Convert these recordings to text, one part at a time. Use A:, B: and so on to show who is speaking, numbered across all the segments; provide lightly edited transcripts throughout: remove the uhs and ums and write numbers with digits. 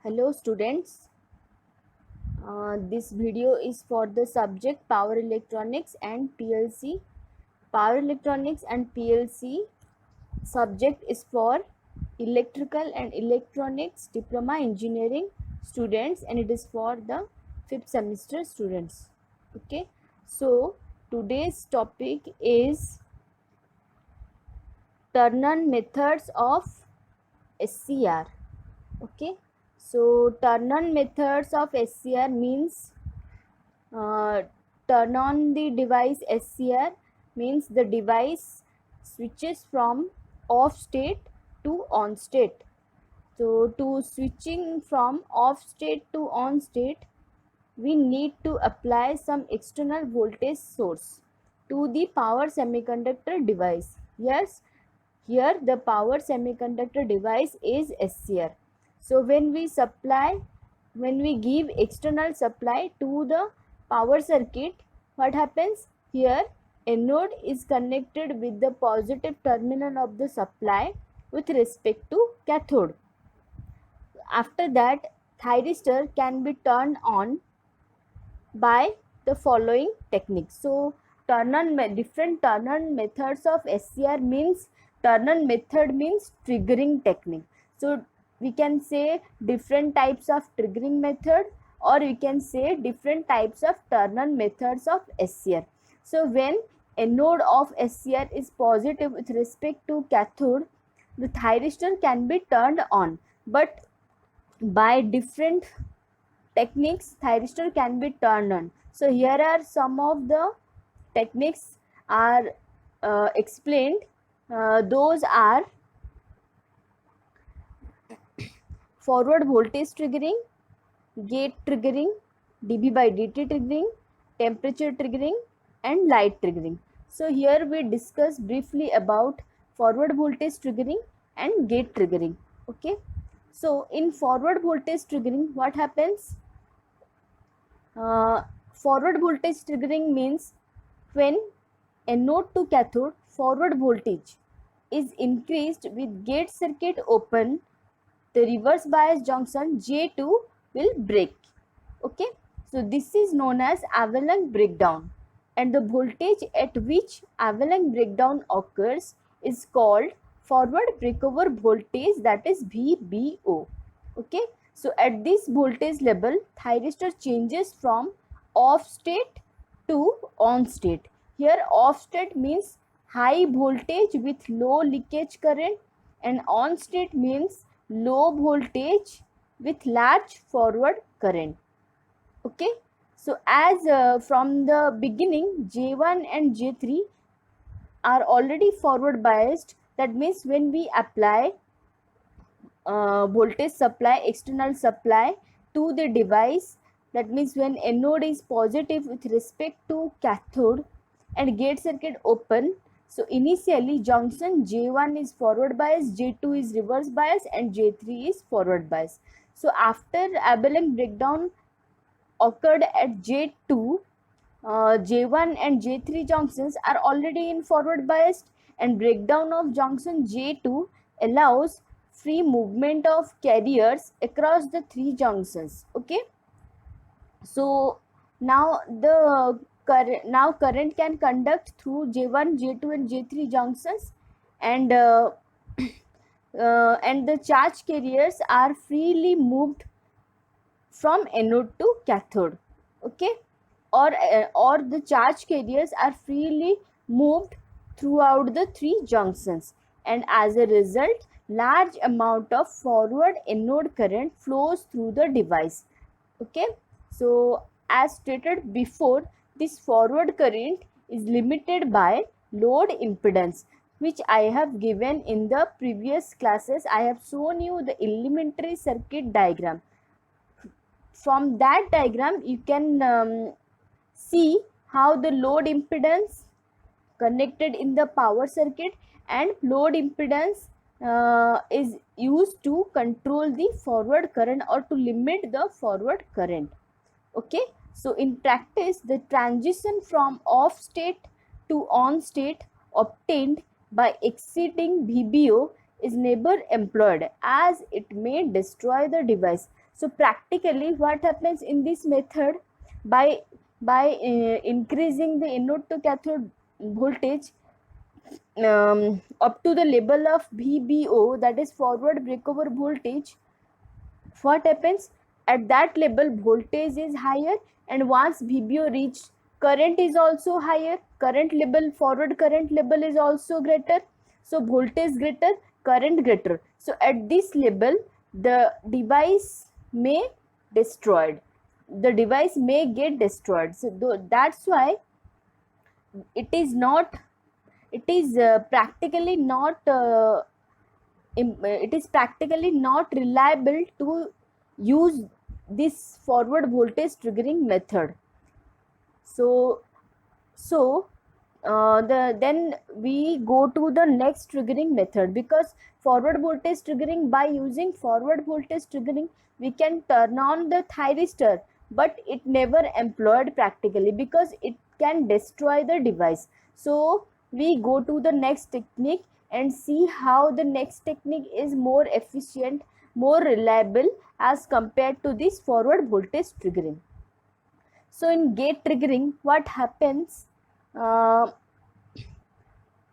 A: Hello students, this video is for the subject Power Electronics and PLC. Power Electronics and PLC subject is for Electrical and Electronics Diploma Engineering students, and it is for the 5th semester students. Okay, so today's topic is turn-on methods of SCR. Okay, so turn-on methods of SCR means turn on the device. SCR means the device switches from off state to on state. So to switching from off state to on state, we need to apply some external voltage source to the power semiconductor device. Yes, here the power semiconductor device is SCR. So when we give external supply to the power circuit, what happens? Here anode is connected with the positive terminal of the supply with respect to cathode. After that, thyristor can be turned on by the following techniques. So different turn on methods of SCR means turn on method means triggering technique. So we can say different types of triggering method, or we can say different types of turn on methods of SCR. So when anode of SCR is positive with respect to cathode, the thyristor can be turned on, but by different techniques thyristor can be turned on. So here are some of the techniques are explained. Those are forward voltage triggering, gate triggering, dB by dt triggering, temperature triggering, and light triggering. So here we discuss briefly about forward voltage triggering and gate triggering. Okay, so in forward voltage triggering, what happens? Forward voltage triggering means when anode to cathode forward voltage is increased with gate circuit open, the reverse bias junction J2 will break. Okay, so this is known as avalanche breakdown, and the voltage at which avalanche breakdown occurs is called forward breakover voltage, that is VBO. Okay, so at this voltage level, thyristor changes from off state to on state. Here off state means high voltage with low leakage current, and on state means low voltage with large forward current. Okay, so as from the beginning J1 and J3 are already forward biased, that means when we apply voltage supply, external supply to the device, that means when anode is positive with respect to cathode and gate circuit open, so initially junction J1 is forward bias, J2 is reverse bias, and J3 is forward bias. So after avalanche breakdown occurred at J2, J1 and J3 junctions are already in forward biased, and breakdown of junction J2 allows free movement of carriers across the three junctions. Okay, so now the current can conduct through J1, J2 and J3 junctions, and and the charge carriers are freely moved from anode to cathode. Okay, or the charge carriers are freely moved throughout the three junctions, and as a result large amount of forward anode current flows through the device. Okay, so as stated before, this forward current is limited by load impedance, which I have given in the previous classes. I have shown you the elementary circuit diagram. From that diagram you can see how the load impedance connected in the power circuit, and load impedance is used to control the forward current or to limit the forward current. Okay, so in practice the transition from off state to on state obtained by exceeding VBO is never employed, as it may destroy the device. So practically what happens in this method, by increasing the anode to cathode voltage up to the level of VBO, that is forward breakover voltage, what happens at that level, voltage is higher, and once VBO reached, current is also higher, current level, forward current level is also greater, so voltage greater, current greater. So at this level the device may destroyed, the device may get destroyed. So that's why it is not, it is practically not it is practically not reliable to use this forward voltage triggering method. So then we go to the next triggering method, because forward voltage triggering, by using forward voltage triggering we can turn on the thyristor, but it never employed practically because it can destroy the device. So we go to the next technique and see how the next technique is more efficient, more reliable as compared to this forward voltage triggering. So in gate triggering, what happens? Uh,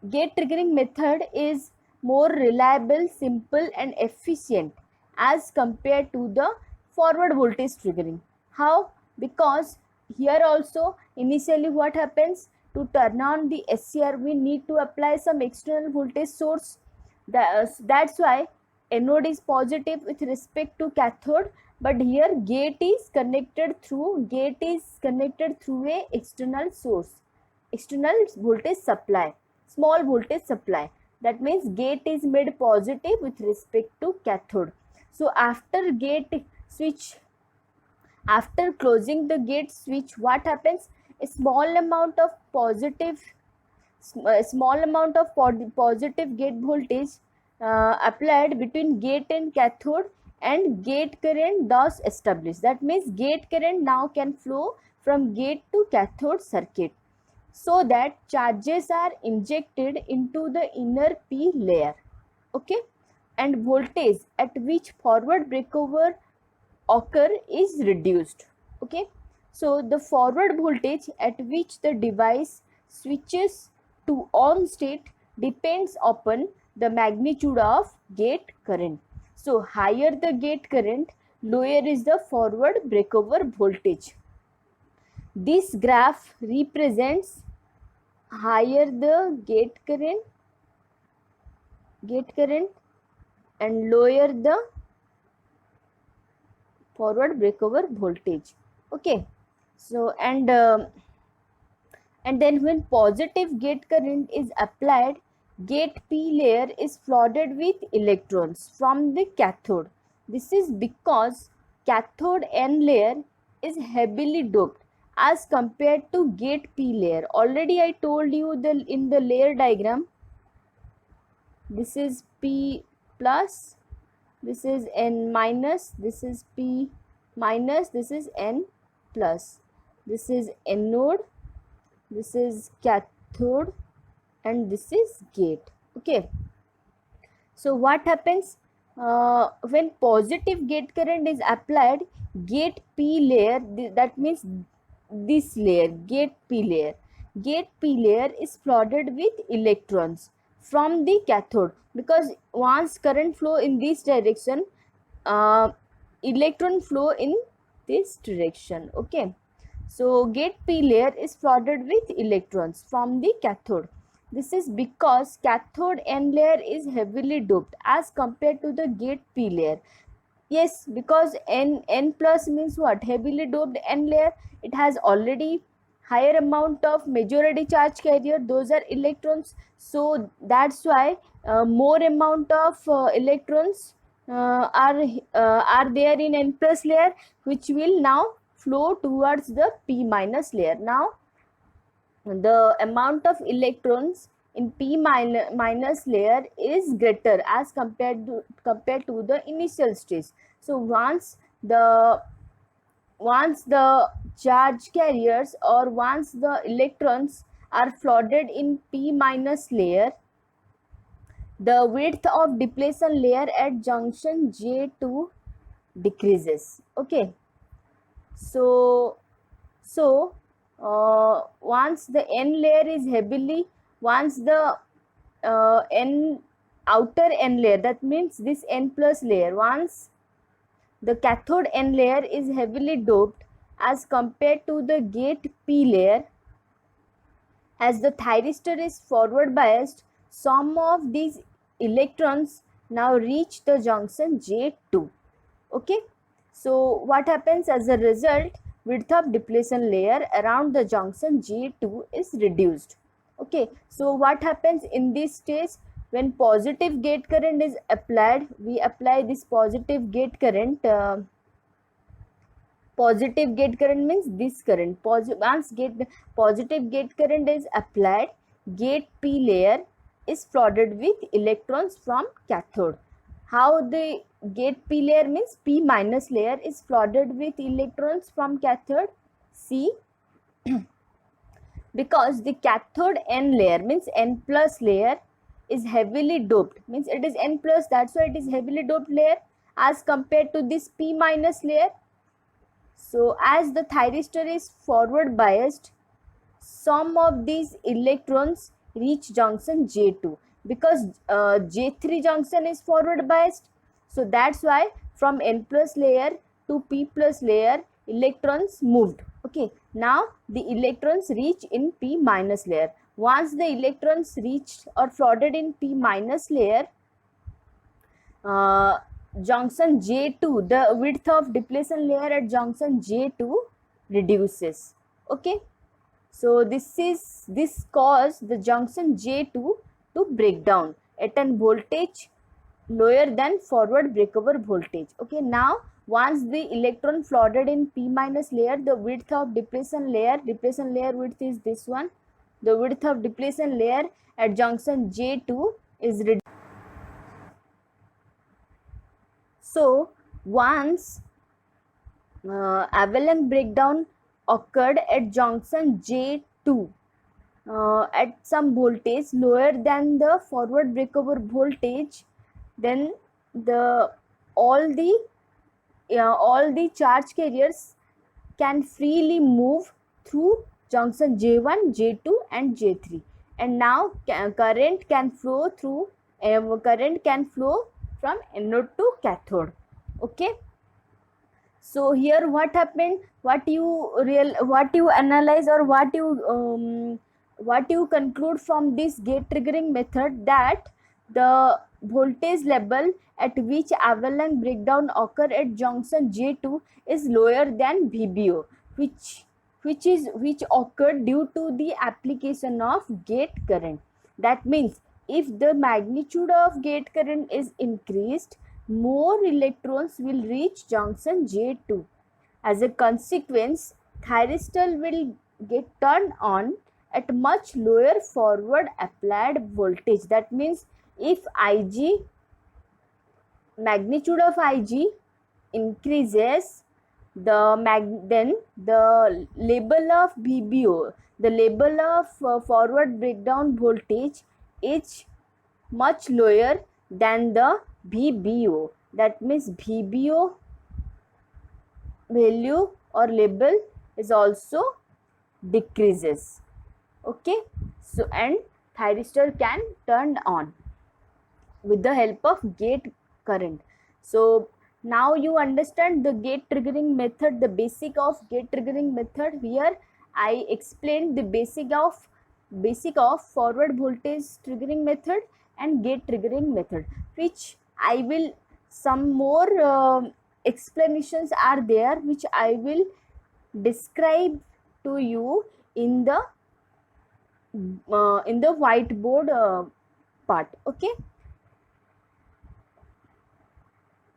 A: Gate triggering method is more reliable, simple and efficient as compared to the forward voltage triggering. How? Because here also initially what happens, to turn on the SCR we need to apply some external voltage source. That's why anode is positive with respect to cathode, but here gate is connected through a external source, external voltage supply, small voltage supply. That means gate is made positive with respect to cathode. So after gate switch, after closing the gate switch, what happens? A small amount of positive, positive gate voltage applied between gate and cathode, and gate current thus established. That means gate current now can flow from gate to cathode circuit, so that charges are injected into the inner P layer. Okay, and voltage at which forward breakover occur is reduced. Okay, so the forward voltage at which the device switches to on state depends upon the magnitude of gate current. So higher the gate current, lower is the forward breakover voltage. This graph represents higher the gate current and lower the forward breakover voltage. Okay, so and then when positive gate current is applied, gate P layer is flooded with electrons from the cathode. This is because cathode N layer is heavily doped as compared to gate P layer. Already I told you in the layer diagram, this is P plus, this is N minus, this is P minus, this is N plus, this is anode, this is cathode, and this is gate. Okay, so what happens when positive gate current is applied, gate P layer, that means this layer, gate P layer is flooded with electrons from the cathode, because once current flow in this direction, uh, electron flow in this direction. Okay, so gate P layer is flooded with electrons from the cathode. This is because cathode N layer is heavily doped as compared to the gate P layer. Yes, because N plus means what? Heavily doped N layer. It has already higher amount of majority charge carrier. Those are electrons. So that's why more amount of electrons are there in N plus layer, which will now flow towards the P minus layer. Now the amount of electrons in P minus layer is greater as compared to the initial stage. So once the charge carriers, or once the electrons are flooded in P minus layer, the width of depletion layer at junction J2 decreases. Okay, so once the n layer is heavily, once the n outer n layer, that means this n plus layer, once the cathode n layer is heavily doped as compared to the gate p layer, as the thyristor is forward biased, some of these electrons now reach the junction J2. Okay, so what happens as a result? Width of depletion layer around the junction J2 is reduced. Okay, so what happens in this stage? When positive gate current is applied, we apply this positive gate current. Positive gate current means this current. Once positive gate current is applied, gate P layer is flooded with electrons from cathode. How the gate P layer means P minus layer is flooded with electrons from cathode? See, because the cathode N layer means N plus layer is heavily doped, means it is N plus, that's why it is heavily doped layer as compared to this P minus layer. So as the thyristor is forward biased, some of these electrons reach junction J2 because J3 junction is forward biased. So that's why from N plus layer to P plus layer electrons moved. Okay, now the electrons reach in P minus layer. Once the electrons reached or flooded in P minus layer, junction J2, the width of depletion layer at junction J2 reduces. Okay, so this cause the junction J2 to break down at an voltage lower than forward breakover voltage. Okay, now once the electron flooded in P minus layer, the width of depletion layer width is this one. The width of depletion layer at junction J2 is reduced. So once avalanche breakdown occurred at junction J2 at some voltage lower than the forward breakover voltage, then all the charge carriers can freely move through junction J1, J2 and J3, and now current can flow from anode to cathode. Okay, so here what happened, what you analyze or what you conclude from this gate triggering method, that the voltage level at which avalanche breakdown occur at junction J2 is lower than VBO, which occurred due to the application of gate current. That means if the magnitude of gate current is increased, more electrons will reach junction J2. As a consequence, thyristor will get turned on at much lower forward applied voltage. That means if Ig, magnitude of Ig increases, then the level of VBO, the level of forward breakdown voltage is much lower than the VBO. That means VBO value or level is also decreases. Okay, so and thyristor can turn on with the help of gate current. So now you understand the gate triggering method, the basic of gate triggering method. Here I explained the basic of forward voltage triggering method and gate triggering method, which I will, some more explanations are there which I will describe to you in the whiteboard part. Okay.